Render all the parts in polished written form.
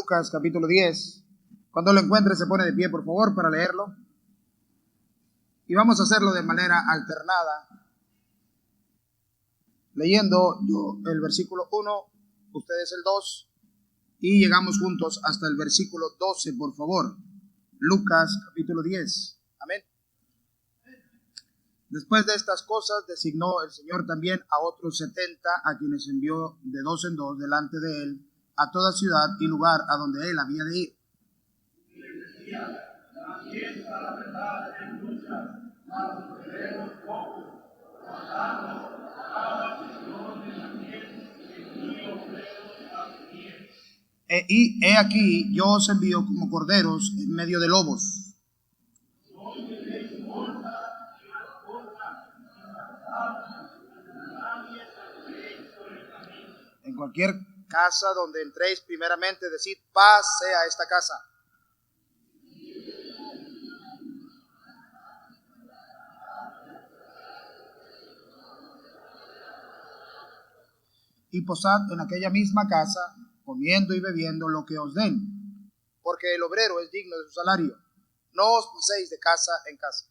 Lucas capítulo 10. Cuando lo encuentre se pone de pie, por favor, para leerlo. Y vamos a hacerlo de manera alternada, leyendo yo el versículo 1, ustedes el 2, y llegamos juntos hasta el versículo 12, por favor. Lucas capítulo 10. Amén. Después de estas cosas designó el Señor también a otros 70, a quienes envió de dos en dos delante de él a toda ciudad y lugar a donde él había de ir. Y les decía: la fiesta, la verdad, es mucha, mas los obreros pocos. Y he aquí, yo os envío como corderos en medio de lobos. En cualquier casa donde entréis, primeramente decid: paz sea esta casa. Y posad en aquella misma casa, comiendo y bebiendo lo que os den, porque el obrero es digno de su salario. No os paséis de casa en casa.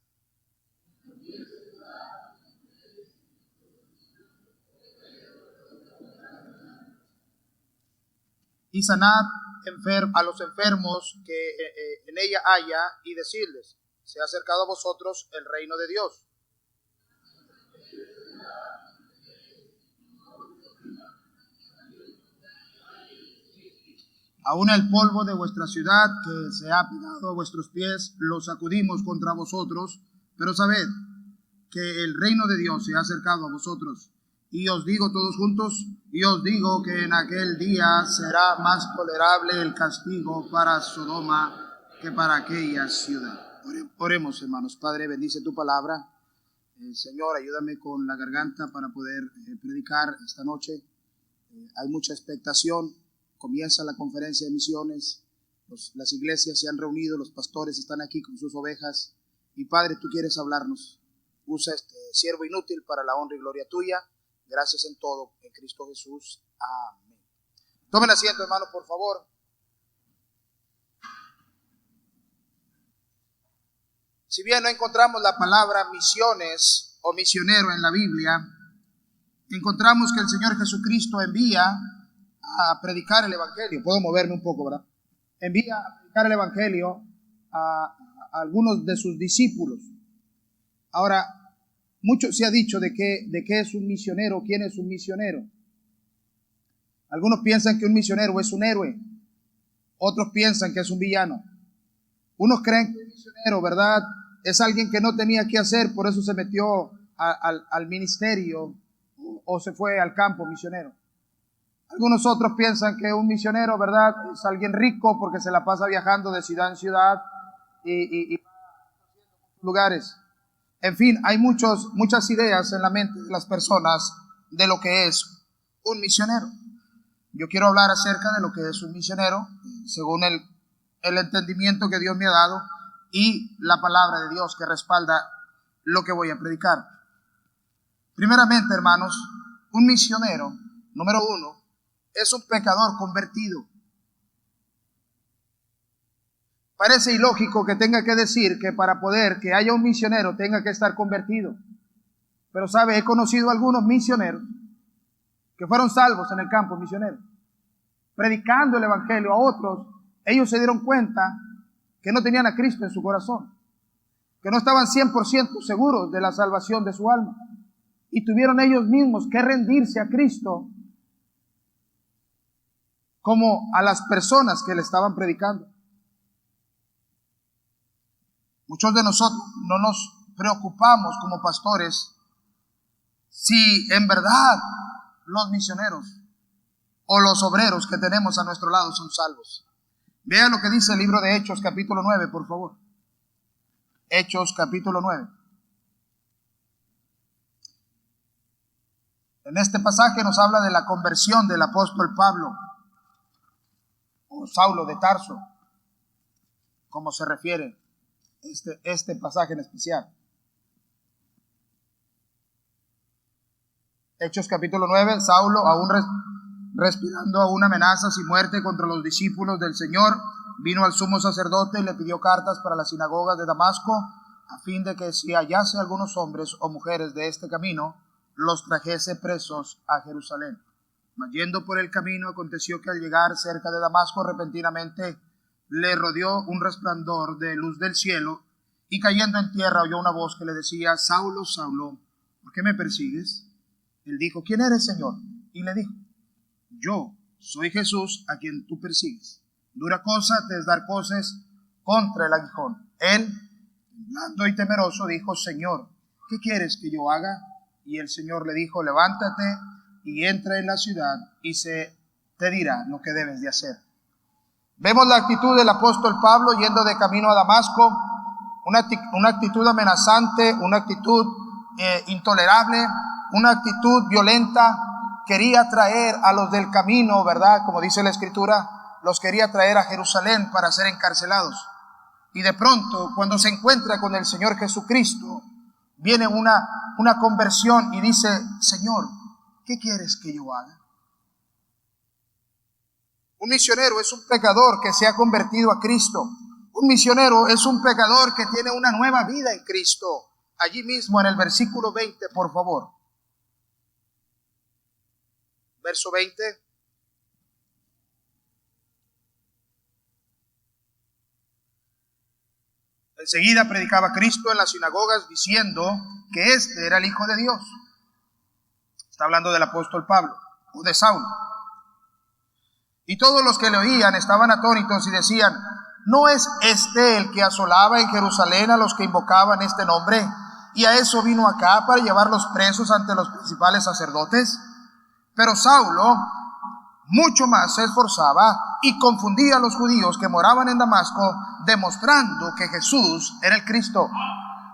Y sanad a los enfermos que en ella haya, y decidles: se ha acercado a vosotros el reino de Dios. Aún el polvo de vuestra ciudad que se ha pegado a vuestros pies lo sacudimos contra vosotros, pero sabed que el reino de Dios se ha acercado a vosotros. Y os digo todos juntos, y os digo que en aquel día será más tolerable el castigo para Sodoma que para aquella ciudad. Oremos, hermanos. Padre, bendice tu palabra. Señor, ayúdame con la garganta para poder predicar esta noche. Hay mucha expectación. Comienza la conferencia de misiones, las iglesias se han reunido, los pastores están aquí con sus ovejas, y Padre, tú quieres hablarnos. Usa este siervo inútil para la honra y gloria tuya. Gracias en todo, en Cristo Jesús. Amén. Tomen asiento, hermanos, por favor. Si bien no encontramos la palabra misiones o misionero en la Biblia, encontramos que el Señor Jesucristo envía a predicar el evangelio. Puedo moverme un poco, ¿verdad? Envía a predicar el evangelio a algunos de sus discípulos. Ahora, mucho se ha dicho de qué es un misionero, quién es un misionero. Algunos piensan que un misionero es un héroe, otros piensan que es un villano. Unos creen que un misionero, ¿verdad?, es alguien que no tenía que hacer, por eso se metió al ministerio o se fue al campo misionero. Algunos otros piensan que un misionero, ¿verdad?, es alguien rico porque se la pasa viajando de ciudad en ciudad y lugares. En fin, hay muchas ideas en la mente de las personas de lo que es un misionero. Yo quiero hablar acerca de lo que es un misionero, según el entendimiento que Dios me ha dado y la palabra de Dios que respalda lo que voy a predicar. Primeramente, hermanos, un misionero, número uno, es un pecador convertido. Parece ilógico que tenga que decir que para poder que haya un misionero tenga que estar convertido. Pero sabe, he conocido algunos misioneros que fueron salvos en el campo misionero. Predicando el evangelio a otros, ellos se dieron cuenta que no tenían a Cristo en su corazón, que no estaban 100% seguros de la salvación de su alma, y tuvieron ellos mismos que rendirse a Cristo como a las personas que le estaban predicando. Muchos de nosotros no nos preocupamos como pastores si en verdad los misioneros o los obreros que tenemos a nuestro lado son salvos. Vean lo que dice el libro de Hechos capítulo 9, por favor. Hechos capítulo 9. En este pasaje nos habla de la conversión del apóstol Pablo, o Saulo de Tarso, como se refiere este pasaje en especial. Hechos capítulo 9, Saulo, aún respirando aún amenazas y muerte contra los discípulos del Señor, vino al sumo sacerdote y le pidió cartas para las sinagogas de Damasco, a fin de que si hallase algunos hombres o mujeres de este camino, los trajese presos a Jerusalén. Mas yendo por el camino, aconteció que al llegar cerca de Damasco, repentinamente le rodeó un resplandor de luz del cielo, y cayendo en tierra oyó una voz que le decía: Saulo, Saulo, ¿por qué me persigues? Él dijo: ¿quién eres, Señor? Y le dijo: yo soy Jesús a quien tú persigues. Dura cosa te es dar coces contra el aguijón. Él, temblando y temeroso, dijo: Señor, ¿qué quieres que yo haga? Y el Señor le dijo: levántate y entra en la ciudad, y se te dirá lo que debes de hacer. Vemos la actitud del apóstol Pablo yendo de camino a Damasco, una actitud amenazante, una actitud intolerable, una actitud violenta. Quería traer a los del camino, ¿verdad? Como dice la Escritura, los quería traer a Jerusalén para ser encarcelados. Y de pronto, cuando se encuentra con el Señor Jesucristo, viene una conversión y dice: Señor, ¿qué quieres que yo haga? Un misionero es un pecador que se ha convertido a Cristo. Un misionero es un pecador que tiene una nueva vida en Cristo. Allí mismo en el versículo 20, por favor. Verso 20. Enseguida predicaba Cristo en las sinagogas diciendo que este era el Hijo de Dios. Está hablando del apóstol Pablo o de Saulo. Y todos los que le oían estaban atónitos y decían: ¿no es este el que asolaba en Jerusalén a los que invocaban este nombre? Y a eso vino acá, para llevarlos presos ante los principales sacerdotes. Pero Saulo mucho más se esforzaba y confundía a los judíos que moraban en Damasco, demostrando que Jesús era el Cristo.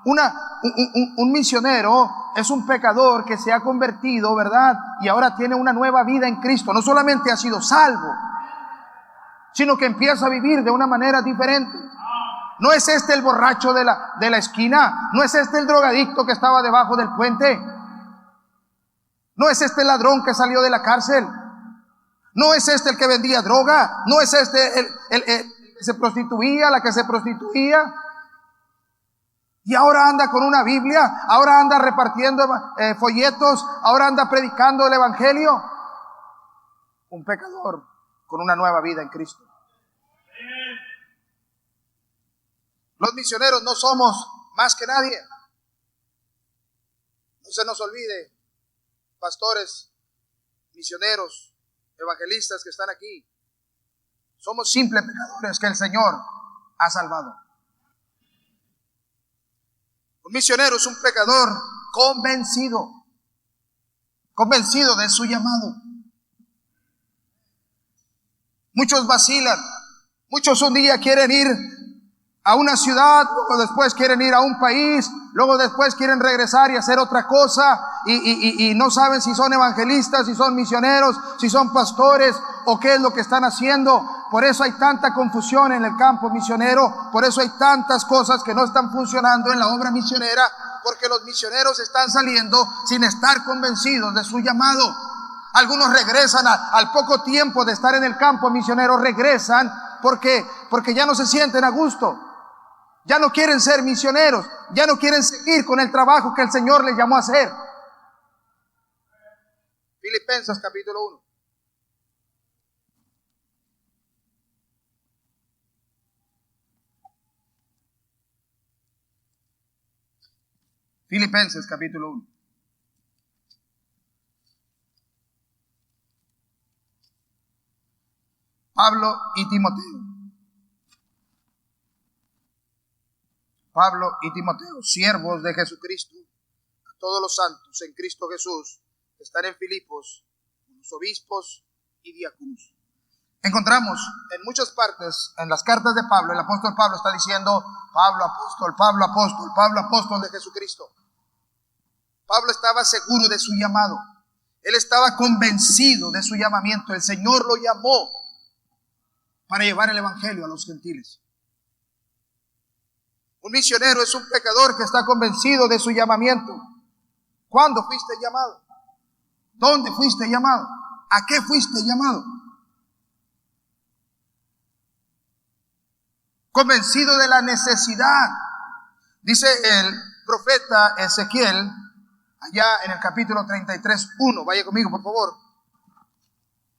Un misionero es un pecador que se ha convertido, ¿verdad? Y ahora tiene una nueva vida en Cristo. No solamente ha sido salvo, sino que empieza a vivir de una manera diferente. No es este el borracho de la esquina, no es este el drogadicto que estaba debajo del puente, no es este el ladrón que salió de la cárcel, no es este el que vendía droga, no es este el que se prostituía, la que se prostituía. Y ahora anda con una Biblia, ahora anda repartiendo folletos, ahora anda predicando el Evangelio. Un pecador con una nueva vida en Cristo. Los misioneros no somos más que nadie. No se nos olvide, pastores, misioneros, evangelistas que están aquí. Somos simples pecadores que el Señor ha salvado. Un misionero es un pecador convencido de su llamado. Muchos vacilan, muchos un día quieren ir a una ciudad, luego después quieren ir a un país, luego después quieren regresar y hacer otra cosa, y no saben si son evangelistas, si son misioneros, si son pastores o qué es lo que están haciendo. Por eso hay tanta confusión en el campo misionero, por eso hay tantas cosas que no están funcionando en la obra misionera, porque los misioneros están saliendo sin estar convencidos de su llamado. Algunos regresan al poco tiempo de estar en el campo misionero, regresan porque ya no se sienten a gusto. Ya no quieren ser misioneros, ya no quieren seguir con el trabajo que el Señor les llamó a hacer. Filipenses capítulo 1. Filipenses capítulo 1. Pablo y Timoteo. Pablo y Timoteo, siervos de Jesucristo, a todos los santos en Cristo Jesús que están en Filipos, los obispos y diáconos. Encontramos en muchas partes, en las cartas de Pablo, el apóstol Pablo está diciendo: Pablo apóstol, Pablo apóstol, Pablo apóstol de Jesucristo. Pablo estaba seguro de su llamado. Él estaba convencido de su llamamiento. El Señor lo llamó para llevar el evangelio a los gentiles. Un misionero es un pecador que está convencido de su llamamiento. ¿Cuándo fuiste llamado? ¿Dónde fuiste llamado? ¿A qué fuiste llamado? Convencido de la necesidad. Dice el profeta Ezequiel, allá en el capítulo 33:1, vaya conmigo por favor,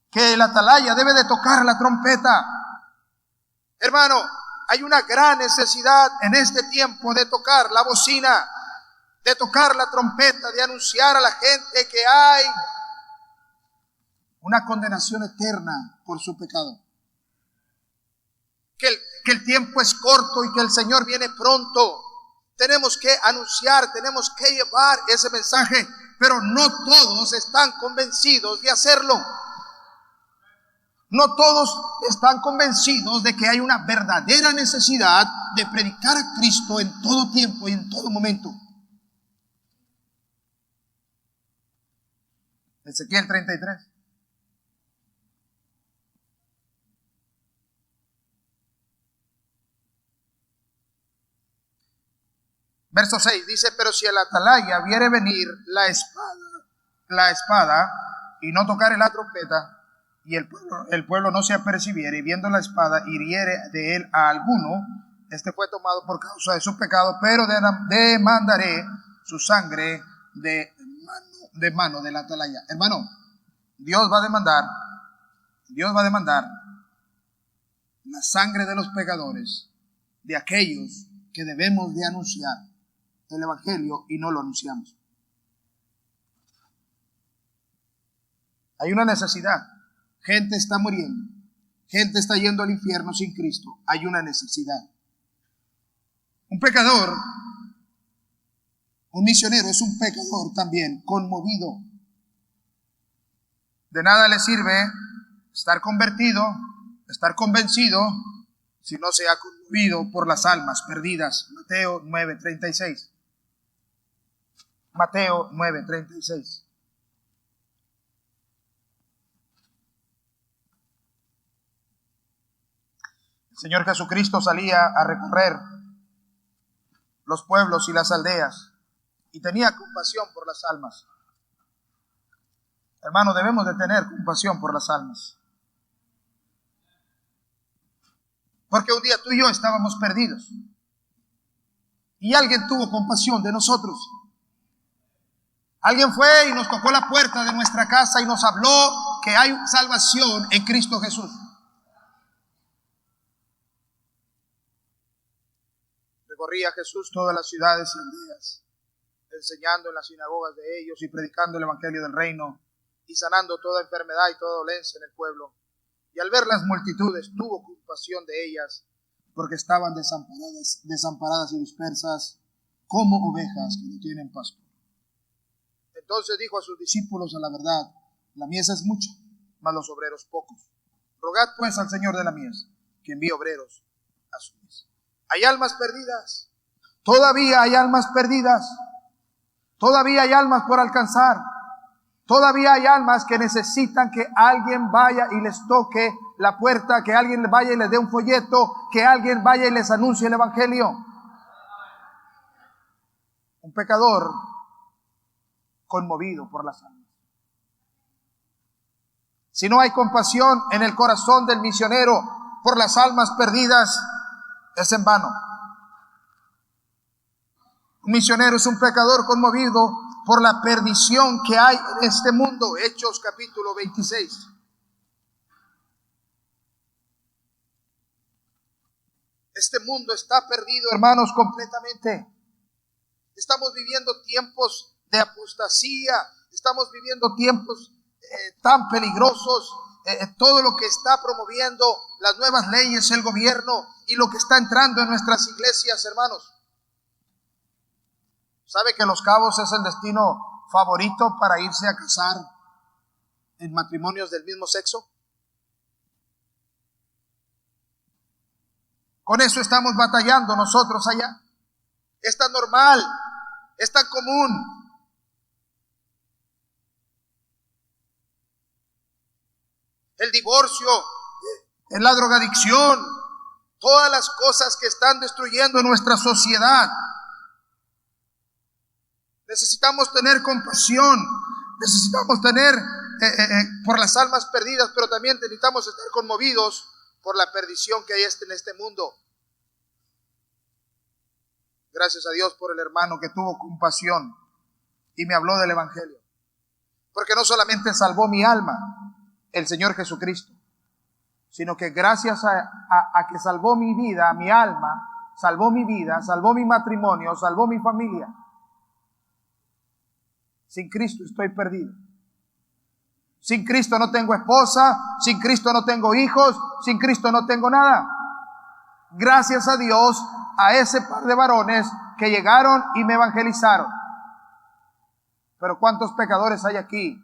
que el atalaya debe de tocar la trompeta. Hermano, hay una gran necesidad en este tiempo de tocar la bocina, de tocar la trompeta, de anunciar a la gente que hay una condenación eterna por su pecado. Que el tiempo es corto y que el Señor viene pronto. Tenemos que anunciar, tenemos que llevar ese mensaje, pero no todos están convencidos de hacerlo. No todos están convencidos de que hay una verdadera necesidad de predicar a Cristo en todo tiempo y en todo momento. Ezequiel 33. Verso 6 dice: pero si el atalaya viere venir la espada y no tocare la trompeta, y el pueblo no se apercibiere, y viendo la espada hiriere de él a alguno, este fue tomado por causa de su pecado, pero demandaré su sangre de mano del atalaya. Hermano, Dios va a demandar la sangre de los pecadores, de aquellos que debemos de anunciar el evangelio y no lo anunciamos. Hay una necesidad. Gente está muriendo. Gente está yendo al infierno sin Cristo. Hay una necesidad. Un pecador, un misionero es un pecador también conmovido. De nada le sirve estar convertido, estar convencido, si no se ha conmovido por las almas perdidas. Mateo 9:36. Mateo 9:36. El Señor Jesucristo salía a recorrer los pueblos y las aldeas y tenía compasión por las almas. Hermano, debemos de tener compasión por las almas. Porque un día tú y yo estábamos perdidos y alguien tuvo compasión de nosotros. Alguien fue y nos tocó la puerta de nuestra casa y nos habló que hay salvación en Cristo Jesús. Recorría Jesús todas las ciudades y aldeas, enseñando en las sinagogas de ellos y predicando el evangelio del reino y sanando toda enfermedad y toda dolencia en el pueblo. Y al ver las multitudes tuvo compasión de ellas, porque estaban desamparadas y dispersas como ovejas que no tienen pastor. Entonces dijo a sus discípulos: a la verdad, la mies es mucha, mas los obreros pocos. Rogad pues al Señor de la mies que envíe obreros a su mies. Hay almas perdidas. Todavía hay almas perdidas. Todavía hay almas por alcanzar. Todavía hay almas que necesitan que alguien vaya y les toque la puerta, que alguien vaya y les dé un folleto, que alguien vaya y les anuncie el evangelio. Un pecador conmovido por las almas. Si no hay compasión en el corazón del misionero por las almas perdidas, es en vano. Un misionero es un pecador conmovido por la perdición que hay en este mundo. Hechos capítulo 26. Este mundo está perdido, hermanos, completamente. Estamos viviendo tiempos de apostasía, estamos viviendo tiempos tan peligrosos. Todo lo que está promoviendo las nuevas leyes, el gobierno, y lo que está entrando en nuestras iglesias, hermanos. ¿Sabe que Los Cabos es el destino favorito para irse a casar en matrimonios del mismo sexo? Con eso estamos batallando nosotros allá. Es tan normal, es tan común. El divorcio, la drogadicción, todas las cosas que están destruyendo nuestra sociedad. Necesitamos tener compasión, necesitamos tener por las almas perdidas, pero también necesitamos estar conmovidos por la perdición que hay en este mundo. Gracias a Dios por el hermano que tuvo compasión y me habló del evangelio. Porque no solamente salvó mi alma el Señor Jesucristo, sino que gracias a que salvó mi vida, mi alma, salvó mi vida, salvó mi matrimonio, salvó mi familia. Sin Cristo estoy perdido. Sin Cristo no tengo esposa, sin Cristo no tengo hijos, sin Cristo no tengo nada. Gracias a Dios, a ese par de varones que llegaron y me evangelizaron. Pero ¿cuántos pecadores hay aquí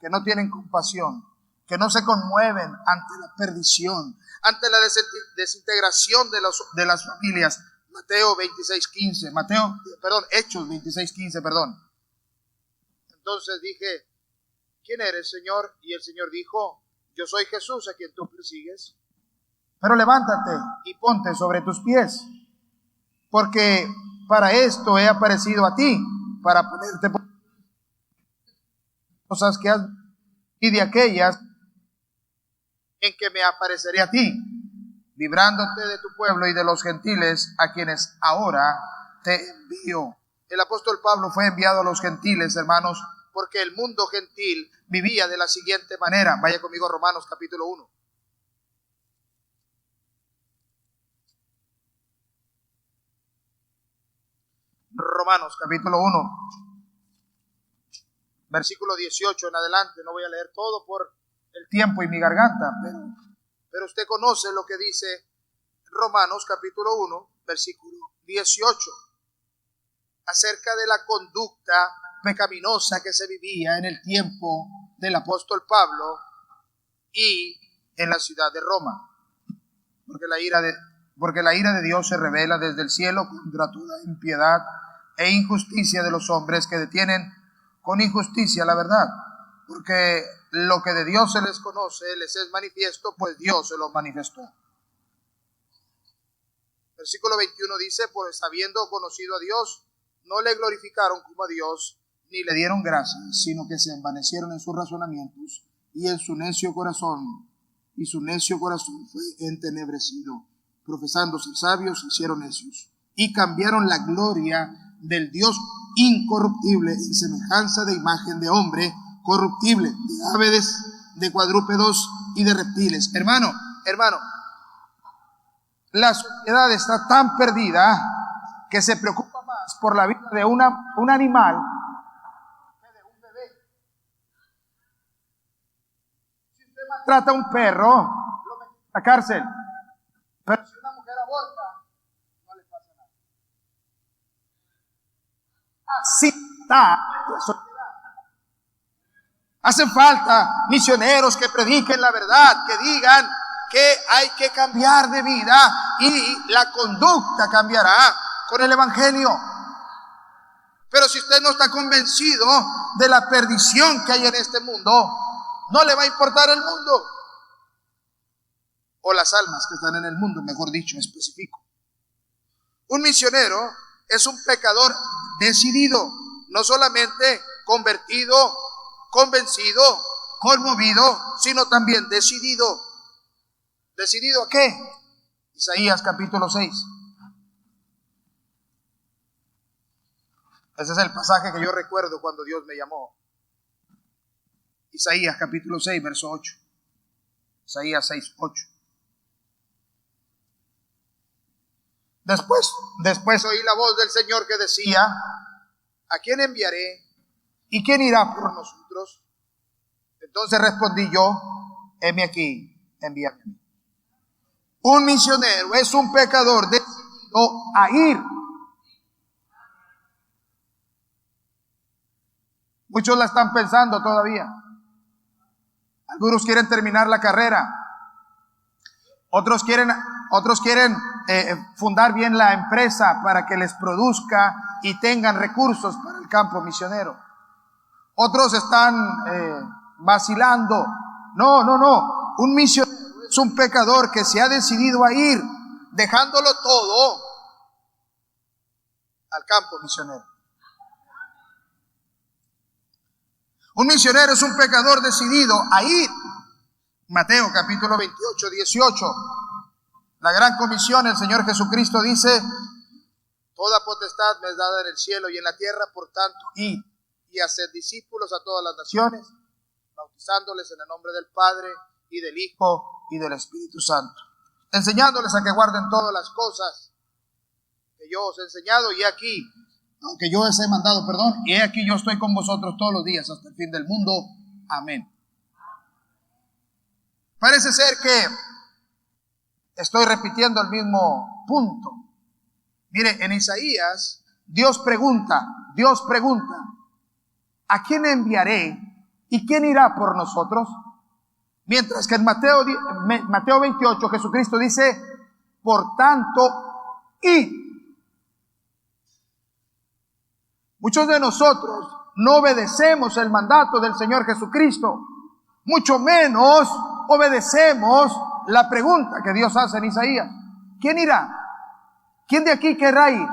que no tienen compasión, que no se conmueven ante la perdición, ante la desintegración de las familias? Hechos 26:15, perdón. Entonces dije, ¿quién eres, Señor? Y el Señor dijo, yo soy Jesús a quien tú persigues. Pero levántate y ponte sobre tus pies, porque para esto he aparecido a ti, para ponerte por cosas que has y de aquellas en que me apareceré a ti, librándote de tu pueblo y de los gentiles a quienes ahora te envío. El apóstol Pablo fue enviado a los gentiles, hermanos, porque el mundo gentil vivía de la siguiente manera. Vaya conmigo a Romanos capítulo 1. Romanos capítulo 1, versículo 18 en adelante. No voy a leer todo por el tiempo y mi garganta, pero usted conoce lo que dice Romanos capítulo 1, versículo 18, acerca de la conducta pecaminosa que se vivía en el tiempo del apóstol Pablo y en la ciudad de Roma. Porque la ira de Dios se revela desde el cielo contra toda impiedad e injusticia de los hombres que detienen con injusticia la verdad. Porque lo que de Dios se les conoce, les es manifiesto, pues Dios se los manifestó. Versículo 21 dice, pues habiendo conocido a Dios, no le glorificaron como a Dios, ni le dieron gracias, sino que se envanecieron en sus razonamientos, y en su necio corazón fue entenebrecido. Profesando ser sabios, se hicieron necios, y cambiaron la gloria del Dios incorruptible en semejanza de imagen de hombre corruptible, de aves, de cuadrúpedos y de reptiles. Hermano, la sociedad está tan perdida que se preocupa más por la vida de un animal que de un bebé. Si usted maltrata a un perro, lo mete en la cárcel. Pero si una mujer aborta, no le pasa nada. Así está la sociedad. Hacen falta misioneros que prediquen la verdad, que digan que hay que cambiar de vida y la conducta cambiará con el evangelio. Pero si usted no está convencido de la perdición que hay en este mundo, no le va a importar el mundo. O las almas que están en el mundo, mejor dicho, específico. Un misionero es un pecador decidido, no solamente convertido, convencido, conmovido, sino también decidido. ¿Decidido a qué? Isaías capítulo 6. Ese es el pasaje que yo recuerdo cuando Dios me llamó. Isaías capítulo 6, verso 8. Isaías 6, 8. Después oí la voz del Señor que decía, ¿a quién enviaré? ¿Y quién irá por nosotros? Entonces respondí yo, heme aquí, envíame a mí. Un misionero es un pecador decidido a ir. Muchos la están pensando todavía. Algunos quieren terminar la carrera. Otros quieren fundar bien la empresa para que les produzca y tengan recursos para el campo misionero. Otros están vacilando. No. Un misionero es un pecador que se ha decidido a ir, dejándolo todo al campo misionero. Un misionero es un pecador decidido a ir. Mateo capítulo 28, 18. La gran comisión, el Señor Jesucristo dice: toda potestad me es dada en el cielo y en la tierra, por tanto, id y haced discípulos a todas las naciones, bautizándoles en el nombre del Padre y del Hijo y del Espíritu Santo, enseñándoles a que guarden todas las cosas que yo os he enseñado, y aquí, aunque yo os he mandado, y he aquí yo estoy con vosotros todos los días hasta el fin del mundo. Amén. Parece ser que estoy repitiendo el mismo punto. Mire, en Isaías, Dios pregunta, ¿a quién enviaré y quién irá por nosotros? Mientras que en Mateo 28 Jesucristo dice: por tanto, id. Muchos de nosotros no obedecemos el mandato del Señor Jesucristo, mucho menos obedecemos la pregunta que Dios hace en Isaías: ¿quién irá? ¿Quién de aquí querrá ir?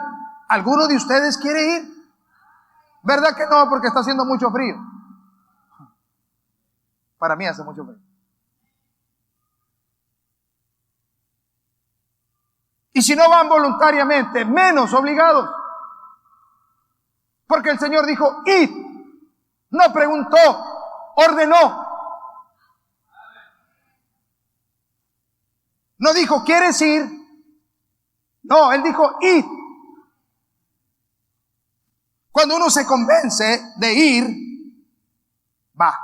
¿Alguno de ustedes quiere ir? ¿Verdad que no? Porque está haciendo mucho frío. Para mí hace mucho frío. Y si no van voluntariamente, menos obligados. Porque el Señor dijo: id. No preguntó, ordenó. No dijo: ¿quieres ir? No, Él dijo: id. Cuando uno se convence de ir, va.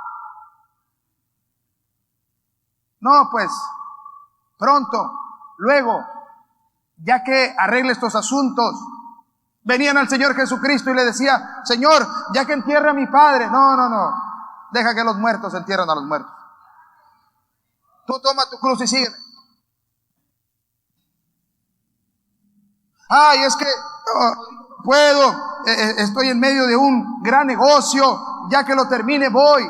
No, pues, pronto, luego, ya que arregle estos asuntos. Venían al Señor Jesucristo y le decía: Señor, ya que entierre a mi padre. No. Deja que los muertos entierren a los muertos. Tú toma tu cruz y sígueme. Ay, es que puedo, estoy en medio de un gran negocio, ya que lo termine voy.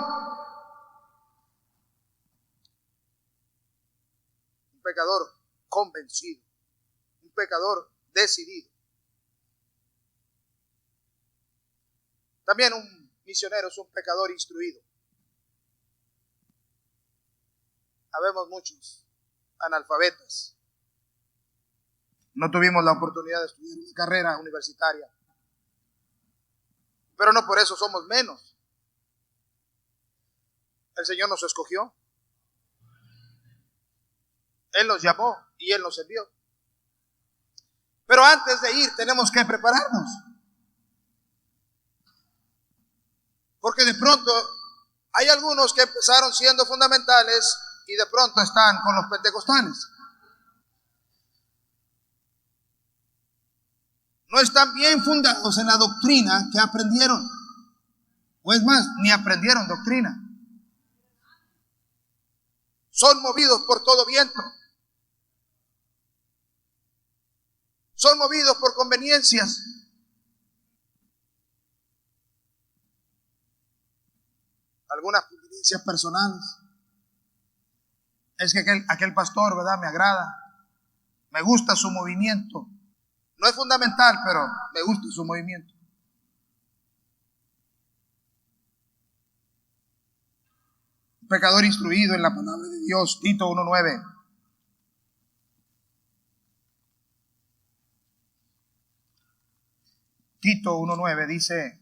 Un pecador convencido, un pecador decidido. También un misionero es un pecador instruido. Habemos muchos analfabetas. No tuvimos la oportunidad de estudiar una carrera universitaria, pero no por eso somos menos. El Señor nos escogió, Él nos llamó y Él nos envió. Pero antes de ir tenemos que prepararnos, porque de pronto hay algunos que empezaron siendo fundamentales y de pronto están con los pentecostales. No están bien fundados en la doctrina que aprendieron. O es más, ni aprendieron doctrina. Son movidos por todo viento. Son movidos por conveniencias. Algunas conveniencias personales. Es que aquel pastor, ¿verdad? Me agrada. Me gusta su movimiento. No es fundamental, pero me gusta su movimiento. Un pecador instruido en la palabra de Dios, Tito 1:9. Tito 1:9 dice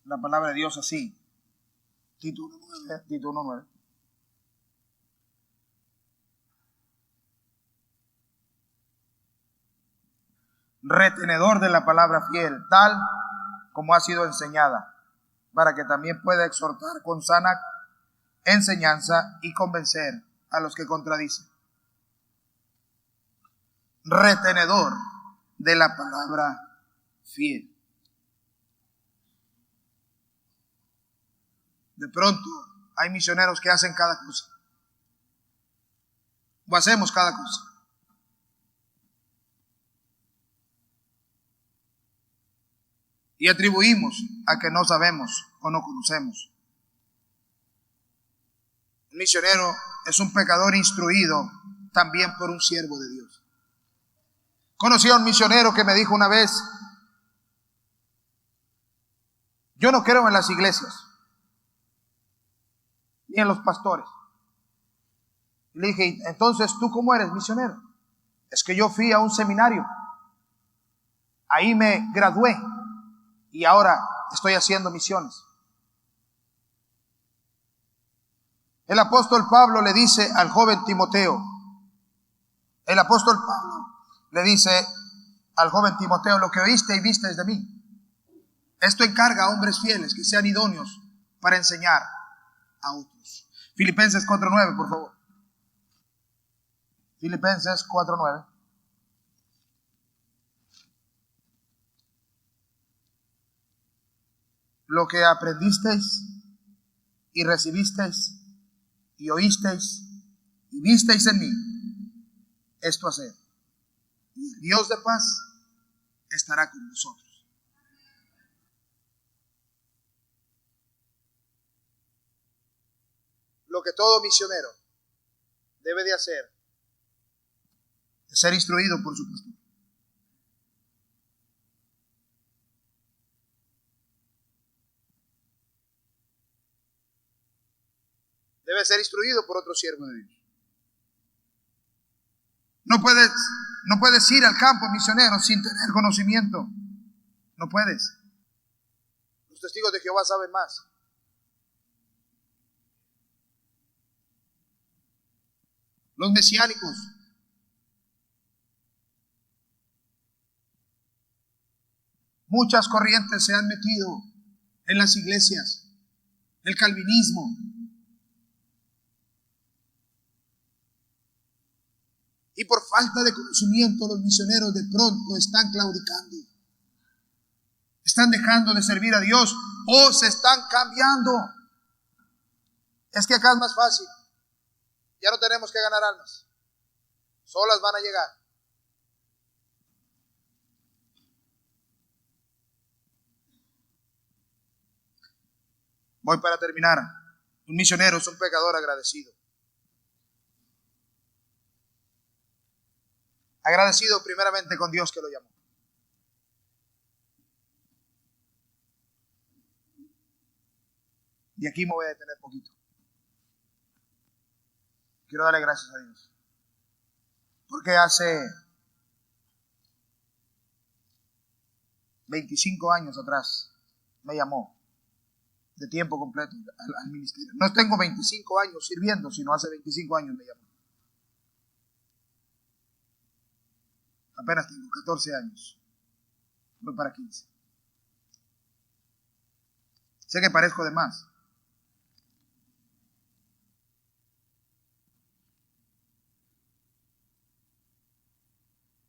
la palabra de Dios así. Tito 1:9. Retenedor de la palabra fiel, tal como ha sido enseñada, para que también pueda exhortar con sana enseñanza y convencer a los que contradicen. Retenedor de la palabra fiel. De pronto hay misioneros que hacen cada cosa, o hacemos cada cosa. Y atribuimos a que no sabemos o no conocemos. Un misionero es un pecador instruido también por un siervo de Dios. Conocí a un misionero que me dijo una vez: yo no creo en las iglesias, ni en los pastores. Y le dije, entonces, ¿tú cómo eres misionero? Es que yo fui a un seminario, ahí me gradué y ahora estoy haciendo misiones. El apóstol Pablo le dice al joven Timoteo, el apóstol Pablo le dice al joven Timoteo, lo que oíste y viste de mí, esto encarga a hombres fieles que sean idóneos para enseñar a otros. Filipenses 4:9, por favor. Filipenses 4:9. Lo que aprendisteis y recibisteis y oísteis y visteis en mí, esto haced, y el Dios de paz estará con vosotros. Lo que todo misionero debe de hacer es ser instruido por su pastor. Debe ser instruido por otro siervo de Dios. No puedes ir al campo misionero sin tener conocimiento. No puedes. Los testigos de Jehová saben más. Los mesiánicos. Muchas corrientes se han metido en las iglesias. El calvinismo. Y por falta de conocimiento los misioneros de pronto están claudicando. Están dejando de servir a Dios o se están cambiando. Es que acá es más fácil. Ya no tenemos que ganar almas. Solas van a llegar. Voy para terminar. Un misionero es un pecador agradecido. Agradecido primeramente con Dios que lo llamó. Y aquí me voy a detener poquito. Quiero darle gracias a Dios. Porque hace 25 años atrás me llamó de tiempo completo al ministerio. No tengo 25 años sirviendo, sino hace 25 años me llamó. Apenas tengo 14 años. Voy para 15. Sé que parezco de más.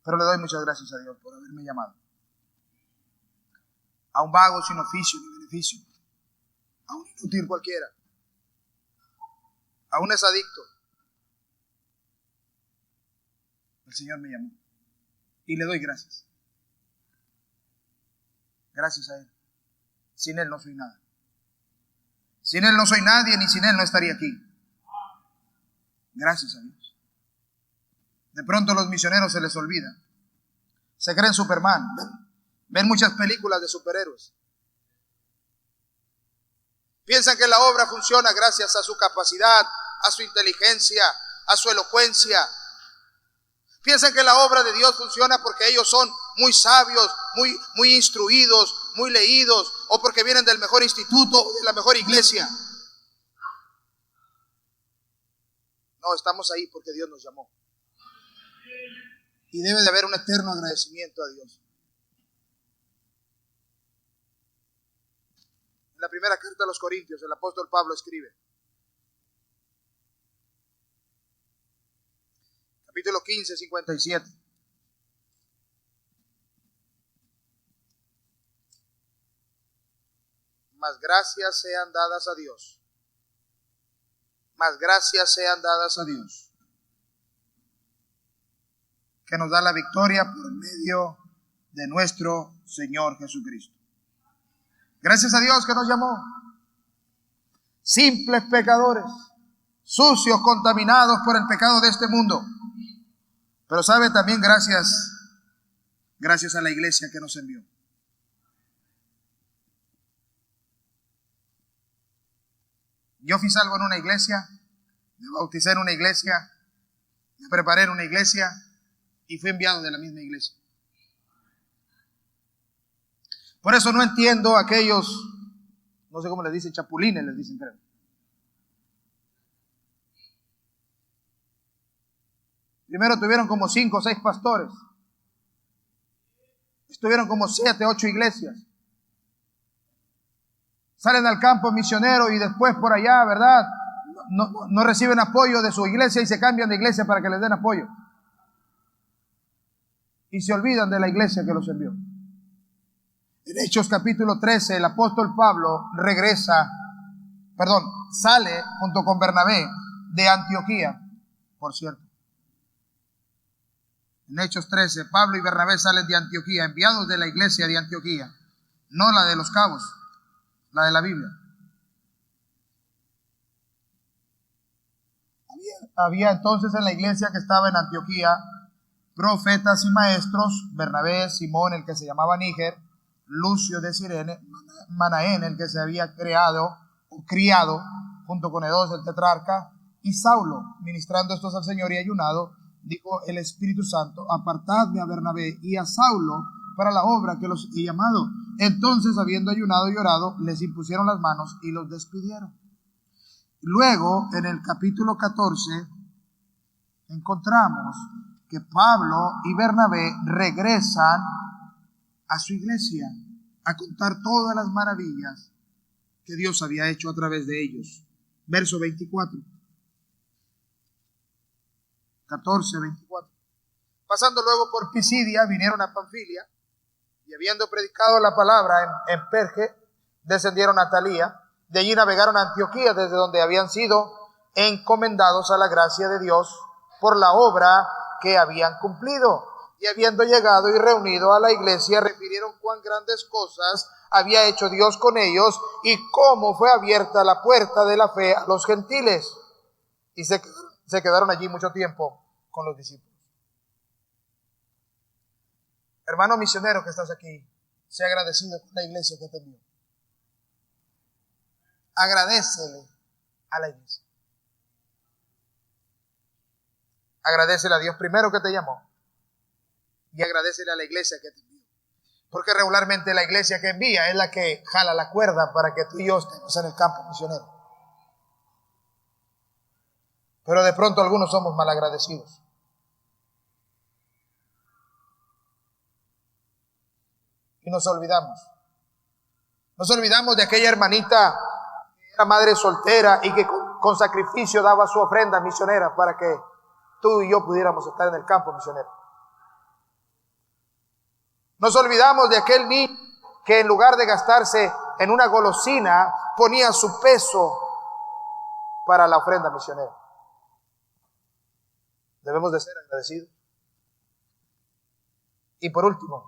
Pero le doy muchas gracias a Dios por haberme llamado. A un vago sin oficio ni beneficio. A un inútil cualquiera. A un exadicto. El Señor me llamó. Y le doy gracias. Gracias a Él. Sin Él no soy nada. Sin Él no soy nadie, ni sin Él no estaría aquí. Gracias a Dios. De pronto a los misioneros se les olvida. Se creen Superman. Ven muchas películas de superhéroes. Piensan que la obra funciona gracias a su capacidad, a su inteligencia, a su elocuencia. Piensan que la obra de Dios funciona porque ellos son muy sabios, muy instruidos, muy leídos, o porque vienen del mejor instituto o de la mejor iglesia. No, estamos ahí porque Dios nos llamó. Y debe de haber un eterno agradecimiento a Dios. En la primera carta a los Corintios, el apóstol Pablo escribe, capítulo 15, 57. Mas gracias sean dadas a Dios. Mas gracias sean dadas a Dios, que nos da la victoria por medio de nuestro Señor Jesucristo. Gracias a Dios que nos llamó. Simples pecadores, sucios, contaminados por el pecado de este mundo. Pero sabe también gracias a la iglesia que nos envió. Yo fui salvo en una iglesia, me bauticé en una iglesia, me preparé en una iglesia y fui enviado de la misma iglesia. Por eso no entiendo a aquellos, no sé cómo les dicen, chapulines les dicen, creo. Primero tuvieron como 5 o 6 pastores. Estuvieron como 7, 8 iglesias. Salen al campo misionero y después por allá, ¿verdad? No reciben apoyo de su iglesia y se cambian de iglesia para que les den apoyo. Y se olvidan de la iglesia que los envió. En Hechos capítulo 13, el apóstol Pablo sale junto con Bernabé de Antioquía, por cierto. En Hechos 13, Pablo y Bernabé salen de Antioquía, enviados de la iglesia de Antioquía, no la de Los Cabos, la de la Biblia. Había entonces en la iglesia que estaba en Antioquía profetas y maestros: Bernabé, Simón, el que se llamaba Níger, Lucio de Cirene, Manaén, el que se había criado junto con Edos, el tetrarca, y Saulo. Ministrando estos al Señor y ayunado, dijo el Espíritu Santo: apartadme a Bernabé y a Saulo para la obra que los he llamado. Entonces, habiendo ayunado y orado, les impusieron las manos y los despidieron. Luego, en el capítulo 14, encontramos que Pablo y Bernabé regresan a su iglesia a contar todas las maravillas que Dios había hecho a través de ellos. Verso 24. 14, 24. Pasando luego por Pisidia, vinieron a Panfilia, y habiendo predicado la palabra en Perge, descendieron a Talía. De allí navegaron a Antioquía, desde donde habían sido encomendados a la gracia de Dios por la obra que habían cumplido. Y habiendo llegado y reunido a la iglesia, refirieron cuán grandes cosas había hecho Dios con ellos y cómo fue abierta la puerta de la fe a los gentiles. Y se quedaron allí mucho tiempo con los discípulos. Hermano misionero que estás aquí, sea agradecido con la iglesia que te envió. Agradécele a la iglesia. Agradécele a Dios primero que te llamó, y agradécele a la iglesia que te envió. Porque regularmente la iglesia que envía es la que jala la cuerda para que tú y yo estemos en el campo misionero. Pero de pronto algunos somos malagradecidos. Y nos olvidamos. Nos olvidamos de aquella hermanita que era madre soltera y que con sacrificio daba su ofrenda misionera para que tú y yo pudiéramos estar en el campo misionero. Nos olvidamos de aquel niño que en lugar de gastarse en una golosina, ponía su peso para la ofrenda misionera. Debemos de ser agradecidos. Y por último,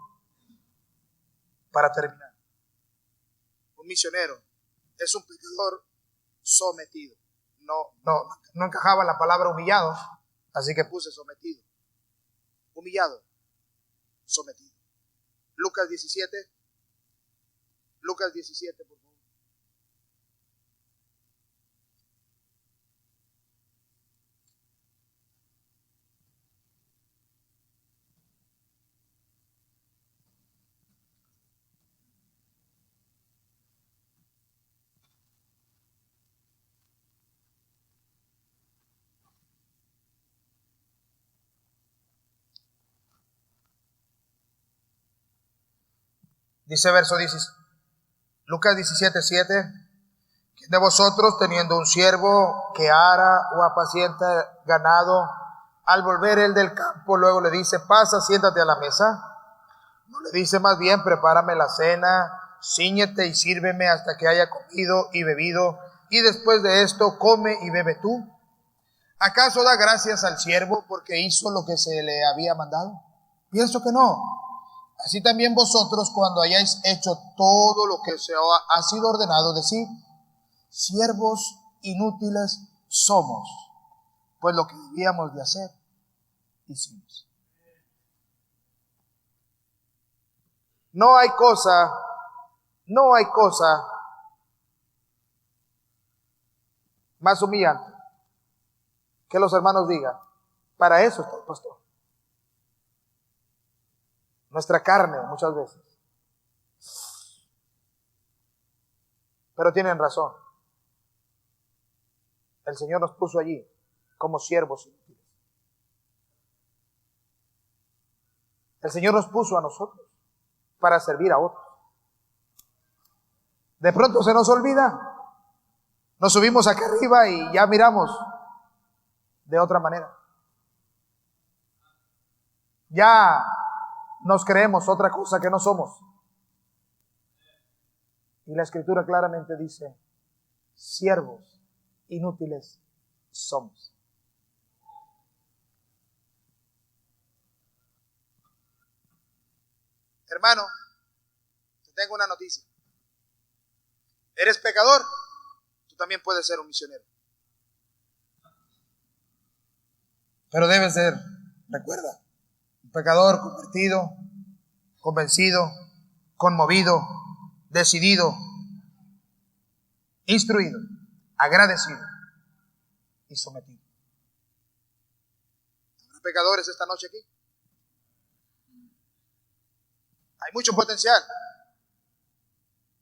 para terminar, un misionero es un pecador sometido. No encajaba la palabra humillado, así que puse sometido. Humillado, sometido. Lucas 17, por favor. Dice verso 10, Lucas 17:7, ¿quién de vosotros, teniendo un siervo que ara o apacienta ganado, al volver él del campo, luego le dice: pasa, siéntate a la mesa? ¿No le dice más bien: prepárame la cena, cíñete y sírveme hasta que haya comido y bebido, y después de esto come y bebe tú? ¿Acaso da gracias al siervo porque hizo lo que se le había mandado? Pienso que no. Así también vosotros, cuando hayáis hecho todo lo que se ha sido ordenado, decid: siervos inútiles somos, pues lo que debíamos de hacer, hicimos. No hay cosa más humillante que los hermanos digan, para eso está el pastor. Nuestra carne muchas veces. Pero tienen razón. El Señor nos puso allí como siervos inútiles. El Señor nos puso a nosotros para servir a otros. De pronto se nos olvida. Nos subimos acá arriba y ya miramos de otra manera. Ya nos creemos otra cosa que no somos. Y la Escritura claramente dice, siervos inútiles somos. Hermano, te tengo una noticia. ¿Eres pecador? Tú también puedes ser un misionero. Pero debes ser, recuerda, un pecador convertido, convencido, conmovido, decidido, instruido, agradecido y sometido. ¿Habrá pecadores esta noche aquí? Hay mucho potencial.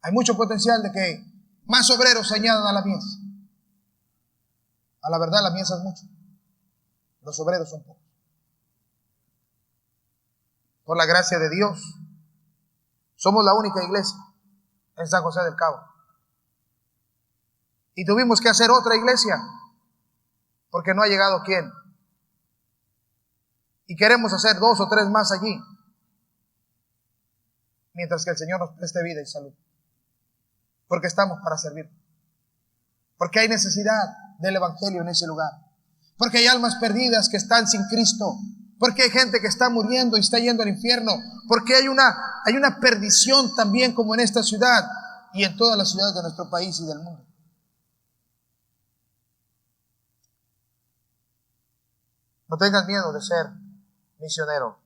Hay mucho potencial de que más obreros se añadan a la mies. A la verdad, la mies es mucho. Los obreros son pocos. Por la gracia de Dios, somos la única iglesia en San José del Cabo. Y tuvimos que hacer otra iglesia porque no ha llegado quien. Y queremos hacer 2 o 3 más allí, mientras que el Señor nos preste vida y salud. Porque estamos para servir. Porque hay necesidad del Evangelio en ese lugar. Porque hay almas perdidas que están sin Cristo. Porque hay gente que está muriendo y está yendo al infierno. Porque hay una perdición también como en esta ciudad y en todas las ciudades de nuestro país y del mundo. No tengas miedo de ser misionero.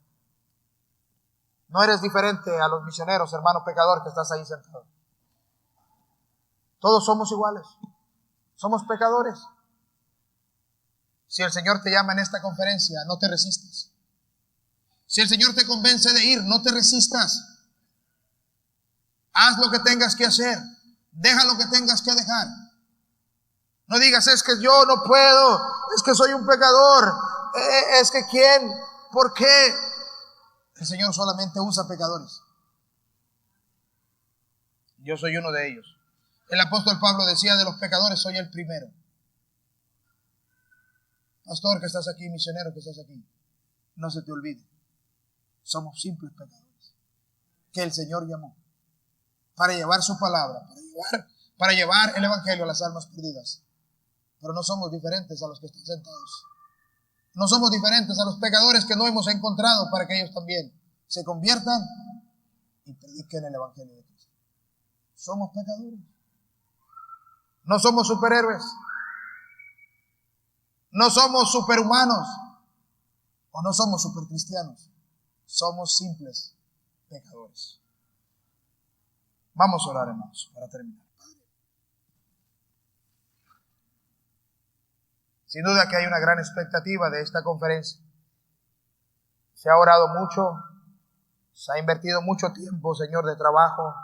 No eres diferente a los misioneros, hermano pecador que estás ahí sentado. Todos somos iguales. Somos pecadores. Si el Señor te llama en esta conferencia, no te resistas. Si el Señor te convence de ir, no te resistas. Haz lo que tengas que hacer. Deja lo que tengas que dejar. No digas, es que yo no puedo, es que soy un pecador, es que ¿quién? ¿Por qué? El Señor solamente usa pecadores. Yo soy uno de ellos. El apóstol Pablo decía, de los pecadores soy el primero. Pastor que estás aquí, misionero que estás aquí, no se te olvide, somos simples pecadores que el Señor llamó para llevar su palabra, para llevar el Evangelio a las almas perdidas. Pero no somos diferentes a los que están sentados. No somos diferentes a los pecadores que no hemos encontrado para que ellos también se conviertan y prediquen el Evangelio de Cristo. Somos pecadores. No somos superhéroes. No somos superhumanos. O no somos supercristianos. Somos simples pecadores. Vamos a orar, hermanos, para terminar. Sin duda que hay una gran expectativa de esta conferencia. Se ha orado mucho, se ha invertido mucho tiempo, Señor, de trabajo.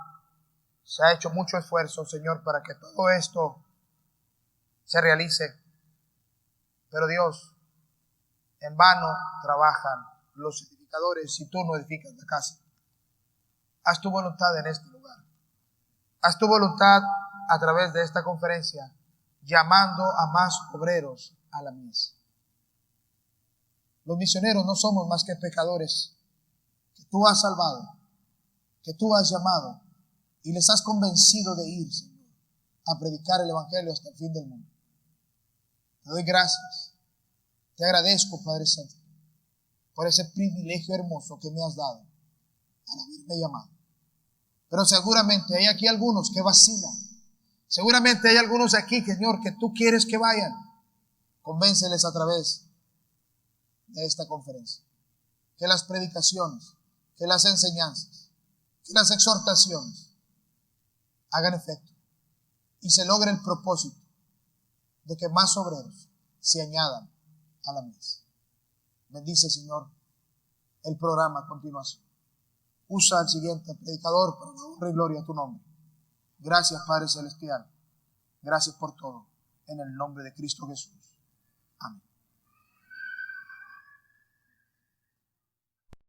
Se ha hecho mucho esfuerzo, Señor, para que todo esto se realice. Pero Dios, en vano trabajan los edificadores si tú no edificas la casa. Haz tu voluntad en este lugar. Haz tu voluntad a través de esta conferencia, llamando a más obreros a la mies. Los misioneros no somos más que pecadores que tú has salvado, que tú has llamado y les has convencido de ir, Señor, a predicar el Evangelio hasta el fin del mundo. Te doy gracias. Te agradezco, Padre Santo, por ese privilegio hermoso que me has dado al haberme llamado. Pero seguramente hay aquí algunos que vacilan. Seguramente hay algunos aquí, Señor, que tú quieres que vayan. Convénceles a través de esta conferencia. Que las predicaciones, que las enseñanzas, que las exhortaciones hagan efecto y se logre el propósito de que más obreros se añadan a la mies. Bendice, Señor, el programa a continuación. Usa al siguiente predicador para la honra y gloria a tu nombre. Gracias, Padre Celestial. Gracias por todo. En el nombre de Cristo Jesús. Amén.